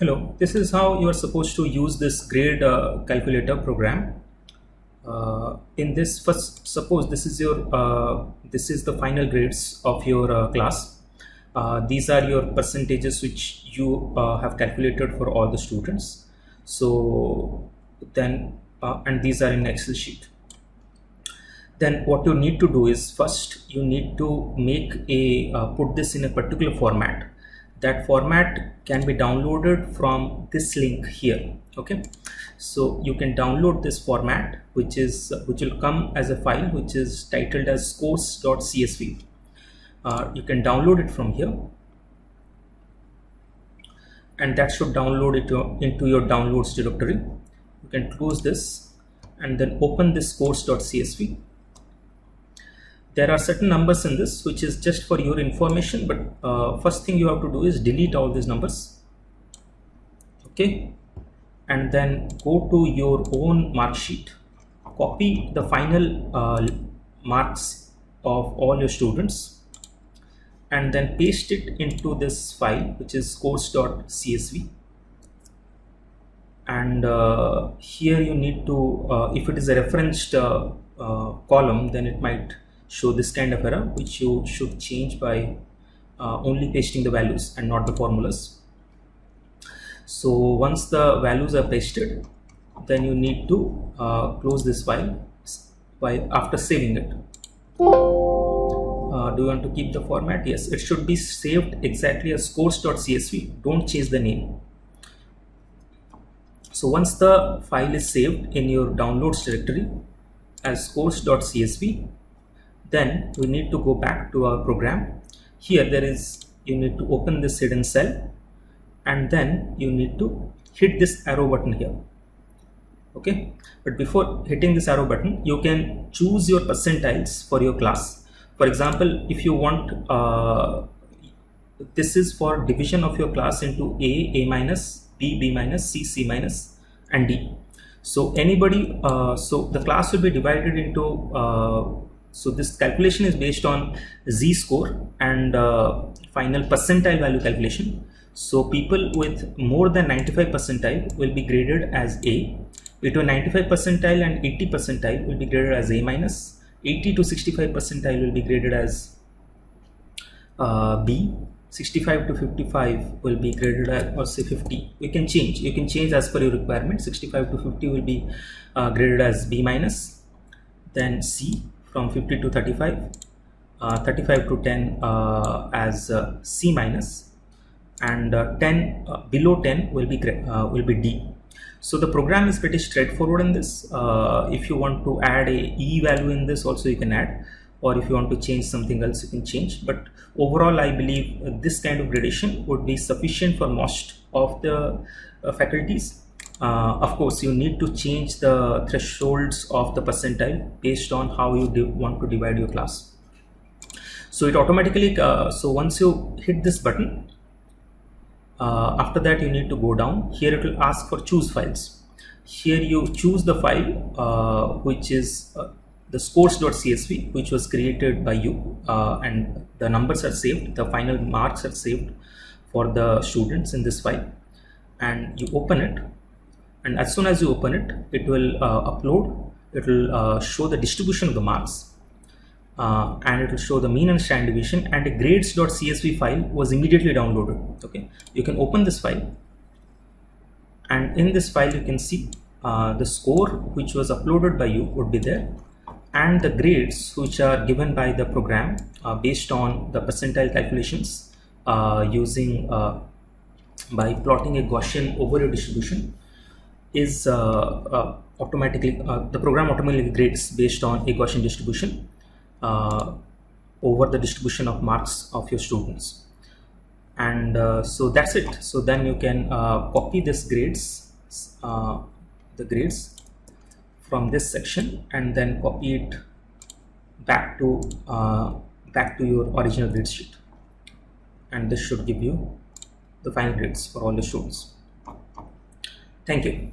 Hello, this is how you are supposed to use this grade calculator program. In this first, suppose this is the final grades of your class. These are your percentages which you have calculated for all the students. So then, and these are in Excel sheet. Then what you need to do is first you need to make a put this in a particular format. That format can be downloaded from this link here. Okay, so you can download this format which will come as a file which is titled as scores.csv. You can download it from here, and that should download it into your downloads directory. You can close this and then open this scores.csv. There are certain numbers in this which is just for your information, but first thing you have to do is delete all these numbers. Okay, and then go to your own mark sheet, copy the final marks of all your students, and then paste it into this file which is scores.csv. And here you need to if it is a referenced column, then it might show this kind of error, which you should change by only pasting the values and not the formulas. So once the values are pasted, then you need to close this file after saving it. Do you want to keep the format? Yes, it should be saved exactly as scores.csv. Don't change the name. So once the file is saved in your downloads directory as scores.csv, then we need to go back to our program. Here you need to open this hidden cell, and then you need to hit this arrow button here. Okay, but before hitting this arrow button, you can choose your percentiles for your class. For example, if you want this is for division of your class into A minus, B minus, C minus, and D. So anybody so the class will be divided into so this calculation is based on z-score and final percentile value calculation. So people with more than 95 percentile will be graded as A. Between 95 percentile and 80 percentile will be graded as A minus. 80 to 65 percentile will be graded as B. 65 to 55 will be graded as, or say 50. You can change as per your requirement. 65 to 50 will be graded as B minus. Then C from 50 to 35, 35 to 10 as C minus, and 10 below 10 will be D. So the program is pretty straightforward in this. If you want to add a E value in this, also you can add, or if you want to change something else, you can change. But overall, I believe this kind of gradation would be sufficient for most of the faculties. Of course, you need to change the thresholds of the percentile based on how you want to divide your class. So it automatically so once you hit this button, after that you need to go down. Here it will ask for choose files. Here you choose the file which is the scores.csv, which was created by you, and the numbers are saved, the final marks are saved for the students in this file, and you open it. And as soon as you open it, it will upload. It will show the distribution of the marks, and it will show the mean and standard deviation, and a grades.csv file was immediately downloaded. Okay, you can open this file, and in this file you can see the score which was uploaded by you would be there, and the grades which are given by the program based on the percentile calculations using by plotting a Gaussian overlay distribution is automatically the program automatically grades based on a Gaussian distribution over the distribution of marks of your students. And so that's it. So then you can copy this grades, the grades from this section, and then copy it back to your original grade sheet, and this should give you the final grades for all the students. Thank you.